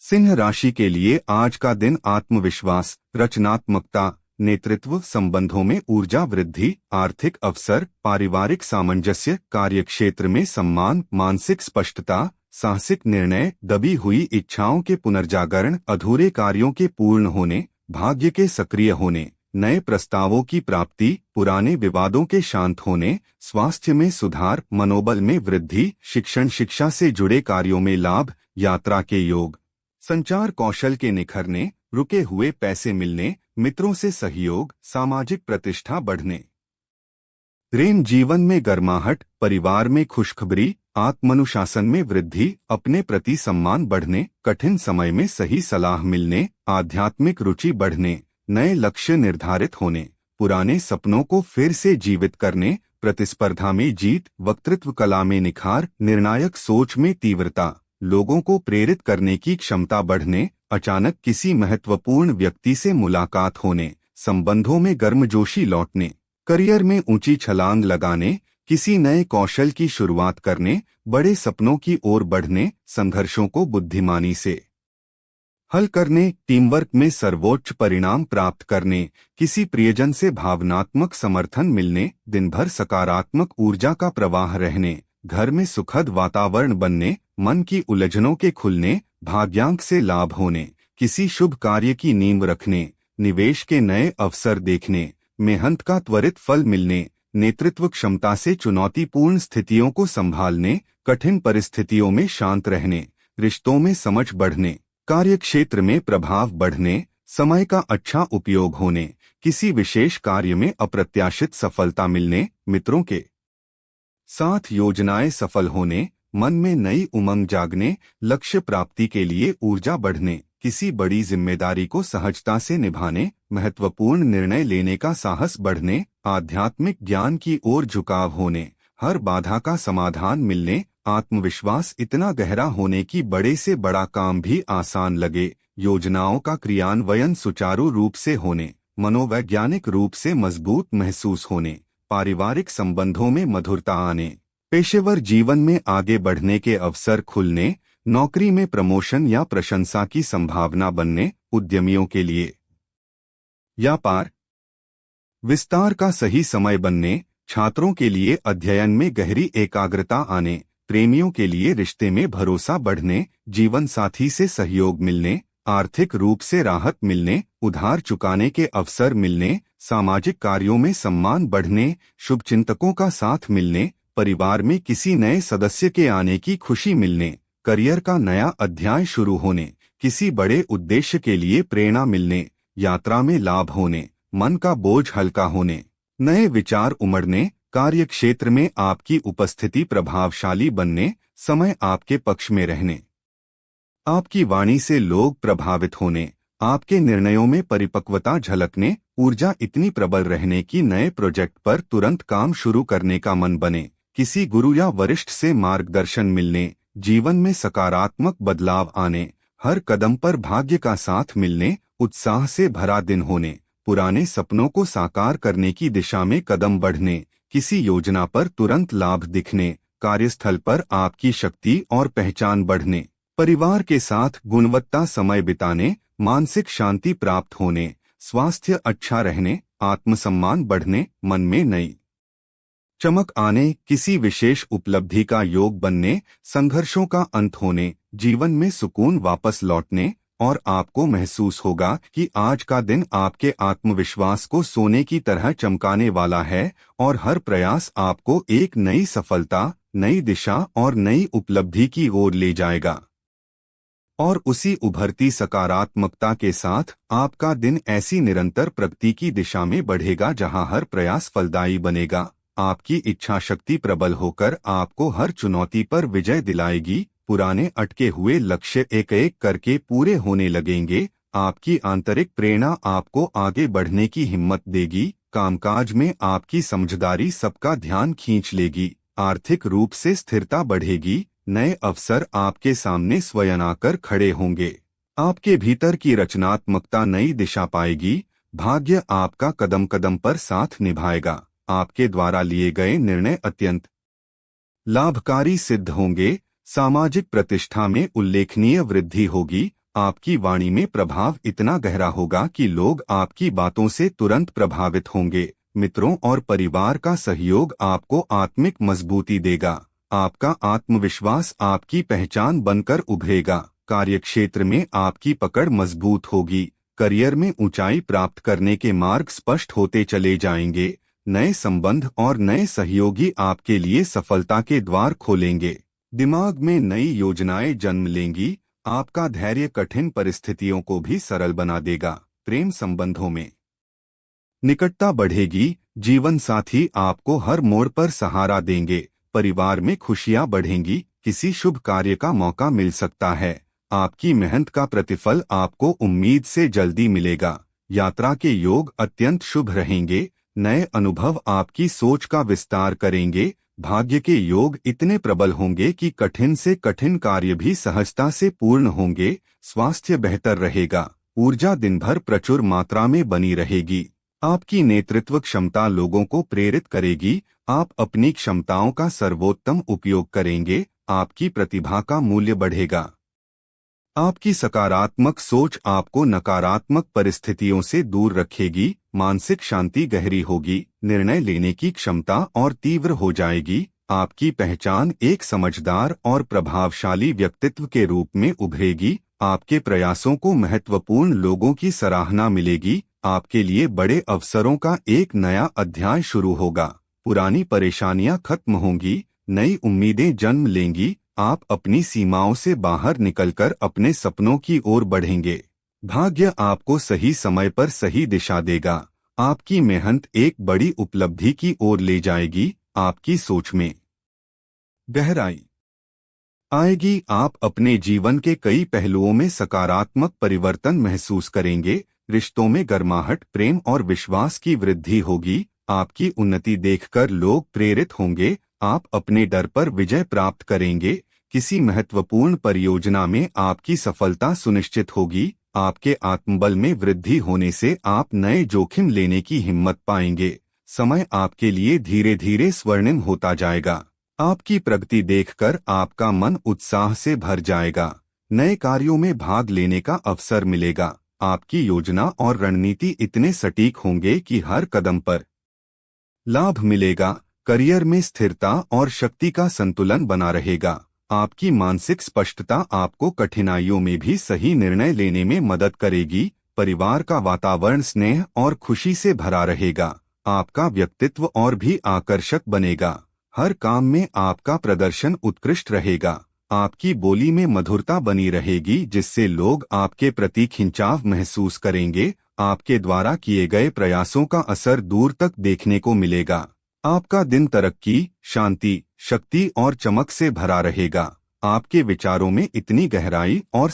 सिंह राशि के लिए आज का दिन आत्मविश्वास, रचनात्मकता, नेतृत्व, संबंधों में ऊर्जा वृद्धि, आर्थिक अवसर, पारिवारिक सामंजस्य, कार्यक्षेत्र में सम्मान, मानसिक स्पष्टता, साहसिक निर्णय, दबी हुई इच्छाओं के पुनर्जागरण, अधूरे कार्यों के पूर्ण होने, भाग्य के सक्रिय होने, नए प्रस्तावों की प्राप्ति, पुराने विवादों के शांत होने, स्वास्थ्य में सुधार, मनोबल में वृद्धि, शिक्षा से जुड़े कार्यों में लाभ, यात्रा के योग, संचार कौशल के निखरने, रुके हुए पैसे मिलने, मित्रों से सहयोग, सामाजिक प्रतिष्ठा बढ़ने। प्रेम जीवन में गर्माहट, परिवार में खुशखबरी, आत्मानुशासन में वृद्धि, अपने प्रति सम्मान बढ़ने, कठिन समय में सही सलाह मिलने, आध्यात्मिक रुचि बढ़ने, नए लक्ष्य निर्धारित होने, पुराने सपनों को फिर से जीवित करने, प्रतिस्पर्धा में जीत, वक्तृत्व कला में निखार, निर्णायक सोच में तीव्रता, लोगों को प्रेरित करने की क्षमता बढ़ने, अचानक किसी महत्वपूर्ण व्यक्ति से मुलाकात होने, संबंधों में गर्मजोशी लौटने, करियर में ऊंची छलांग लगाने, किसी नए कौशल की शुरुआत करने, बड़े सपनों की ओर बढ़ने, संघर्षों को बुद्धिमानी से हल करने, टीमवर्क में सर्वोच्च परिणाम प्राप्त करने, किसी प्रियजन से भावनात्मक समर्थन मिलने, दिन भर सकारात्मक ऊर्जा का प्रवाह रहने, घर में सुखद वातावरण बनने, मन की उलझनों के खुलने, भाग्यांक से लाभ होने, किसी शुभ कार्य की नींव रखने, निवेश के नए अवसर देखने, मेहनत का त्वरित फल मिलने, नेतृत्व क्षमता से चुनौतीपूर्ण स्थितियों को संभालने, कठिन परिस्थितियों में शांत रहने, रिश्तों में समझ बढ़ने, कार्यक्षेत्र में प्रभाव बढ़ने, समय का अच्छा उपयोग होने, किसी विशेष कार्य में अप्रत्याशित सफलता मिलने, मित्रों के साथ योजनाएं सफल होने, मन में नई उमंग जागने, लक्ष्य प्राप्ति के लिए ऊर्जा बढ़ने, किसी बड़ी जिम्मेदारी को सहजता से निभाने, महत्वपूर्ण निर्णय लेने का साहस बढ़ने, आध्यात्मिक ज्ञान की ओर झुकाव होने, हर बाधा का समाधान मिलने, आत्मविश्वास इतना गहरा होने कि बड़े से बड़ा काम भी आसान लगे, योजनाओं का क्रियान्वयन सुचारू रूप से होने, मनोवैज्ञानिक रूप से मजबूत महसूस होने, पारिवारिक संबंधों में मधुरता आने, पेशेवर जीवन में आगे बढ़ने के अवसर खुलने, नौकरी में प्रमोशन या प्रशंसा की संभावना बनने, उद्यमियों के लिए व्यापार विस्तार का सही समय बनने, छात्रों के लिए अध्ययन में गहरी एकाग्रता आने, प्रेमियों के लिए रिश्ते में भरोसा बढ़ने, जीवन साथी से सहयोग मिलने, आर्थिक रूप से राहत मिलने, उधार चुकाने के अवसर मिलने, सामाजिक कार्यों में सम्मान बढ़ने, शुभचिंतकों का साथ मिलने, परिवार में किसी नए सदस्य के आने की खुशी मिलने, करियर का नया अध्याय शुरू होने, किसी बड़े उद्देश्य के लिए प्रेरणा मिलने, यात्रा में लाभ होने, मन का बोझ हल्का होने, नए विचार उमड़ने, कार्यक्षेत्र में आपकी उपस्थिति प्रभावशाली बनने, समय आपके पक्ष में रहने, आपकी वाणी से लोग प्रभावित होने, आपके निर्णयों में परिपक्वता झलकने, ऊर्जा इतनी प्रबल रहने कि नए प्रोजेक्ट पर तुरंत काम शुरू करने का मन बने, किसी गुरु या वरिष्ठ से मार्गदर्शन मिलने, जीवन में सकारात्मक बदलाव आने, हर कदम पर भाग्य का साथ मिलने, उत्साह से भरा दिन होने, पुराने सपनों को साकार करने की दिशा में कदम बढ़ने, किसी योजना पर तुरंत लाभ दिखने, कार्यस्थल पर आपकी शक्ति और पहचान बढ़ने, परिवार के साथ गुणवत्ता समय बिताने, मानसिक शांति प्राप्त होने, स्वास्थ्य अच्छा रहने, आत्मसम्मान बढ़ने, मन में नई चमक आने, किसी विशेष उपलब्धि का योग बनने, संघर्षों का अंत होने, जीवन में सुकून वापस लौटने, और आपको महसूस होगा कि आज का दिन आपके आत्मविश्वास को सोने की तरह चमकाने वाला है और हर प्रयास आपको एक नई सफलता, नई दिशा और नई उपलब्धि की ओर ले जाएगा। और उसी उभरती सकारात्मकता के साथ आपका दिन ऐसी निरंतर प्रगति की दिशा में बढ़ेगा जहां हर प्रयास फलदायी बनेगा। आपकी इच्छा शक्ति प्रबल होकर आपको हर चुनौती पर विजय दिलाएगी, पुराने अटके हुए लक्ष्य एक एक करके पूरे होने लगेंगे, आपकी आंतरिक प्रेरणा आपको आगे बढ़ने की हिम्मत देगी, कामकाज में आपकी समझदारी सबका ध्यान खींच लेगी, आर्थिक रूप से स्थिरता बढ़ेगी, नए अवसर आपके सामने स्वयं आकर खड़े होंगे, आपके भीतर की रचनात्मकता नई दिशा पाएगी, भाग्य आपका कदम कदम पर साथ निभाएगा, आपके द्वारा लिए गए निर्णय अत्यंत लाभकारी सिद्ध होंगे, सामाजिक प्रतिष्ठा में उल्लेखनीय वृद्धि होगी, आपकी वाणी में प्रभाव इतना गहरा होगा कि लोग आपकी बातों से तुरंत प्रभावित होंगे। मित्रों और परिवार का सहयोग आपको आत्मिक मजबूती देगा। आपका आत्मविश्वास आपकी पहचान बनकर उभरेगा। कार्यक्षेत्र में आपकी पकड़ मजबूत होगी। करियर में ऊंचाई प्राप्त करने के मार्ग स्पष्ट होते चले जाएंगे। नए संबंध और नए सहयोगी आपके लिए सफलता के द्वार खोलेंगे। दिमाग में नई योजनाएं जन्म लेंगी। आपका धैर्य कठिन परिस्थितियों को भी सरल बना देगा। प्रेम संबंधों में निकटता बढ़ेगी। जीवन साथी आपको हर मोड़ पर सहारा देंगे। परिवार में खुशियां बढ़ेंगी। किसी शुभ कार्य का मौका मिल सकता है। आपकी मेहनत का प्रतिफल आपको उम्मीद से जल्दी मिलेगा। यात्रा के योग अत्यंत शुभ रहेंगे। नए अनुभव आपकी सोच का विस्तार करेंगे। भाग्य के योग इतने प्रबल होंगे कि कठिन से कठिन कार्य भी सहजता से पूर्ण होंगे। स्वास्थ्य बेहतर रहेगा। ऊर्जा दिन भर प्रचुर मात्रा में बनी रहेगी। आपकी नेतृत्व क्षमता लोगों को प्रेरित करेगी। आप अपनी क्षमताओं का सर्वोत्तम उपयोग करेंगे। आपकी प्रतिभा का मूल्य बढ़ेगा। आपकी सकारात्मक सोच आपको नकारात्मक परिस्थितियों से दूर रखेगी। मानसिक शांति गहरी होगी। निर्णय लेने की क्षमता और तीव्र हो जाएगी। आपकी पहचान एक समझदार और प्रभावशाली व्यक्तित्व के रूप में उभरेगी। आपके प्रयासों को महत्वपूर्ण लोगों की सराहना मिलेगी। आपके लिए बड़े अवसरों का एक नया अध्याय शुरू होगा। पुरानी परेशानियां खत्म होंगी। नई उम्मीदें जन्म लेंगी। आप अपनी सीमाओं से बाहर निकलकर अपने सपनों की ओर बढ़ेंगे। भाग्य आपको सही समय पर सही दिशा देगा। आपकी मेहनत एक बड़ी उपलब्धि की ओर ले जाएगी। आपकी सोच में गहराई आएगी। आप अपने जीवन के कई पहलुओं में सकारात्मक परिवर्तन महसूस करेंगे। रिश्तों में गर्माहट, प्रेम और विश्वास की वृद्धि होगी। आपकी उन्नति देखकर लोग प्रेरित होंगे। आप अपने डर पर विजय प्राप्त करेंगे। किसी महत्वपूर्ण परियोजना में आपकी सफलता सुनिश्चित होगी। आपके आत्मबल में वृद्धि होने से आप नए जोखिम लेने की हिम्मत पाएंगे। समय आपके लिए धीरे धीरे स्वर्णिम होता जाएगा। आपकी प्रगति देखकर आपका मन उत्साह से भर जाएगा। नए कार्यों में भाग लेने का अवसर मिलेगा। आपकी योजना और रणनीति इतने सटीक होंगे कि हर कदम पर लाभ मिलेगा। करियर में स्थिरता और शक्ति का संतुलन बना रहेगा। आपकी मानसिक स्पष्टता आपको कठिनाइयों में भी सही निर्णय लेने में मदद करेगी। परिवार का वातावरण स्नेह और खुशी से भरा रहेगा। आपका व्यक्तित्व और भी आकर्षक बनेगा। हर काम में आपका प्रदर्शन उत्कृष्ट रहेगा। आपकी बोली में मधुरता बनी रहेगी जिससे लोग आपके प्रति खिंचाव महसूस करेंगे। आपके द्वारा किए गए प्रयासों का असर दूर तक देखने को मिलेगा। आपका दिन तरक्की, शांति, शक्ति और चमक से भरा रहेगा। आपके विचारों में इतनी गहराई और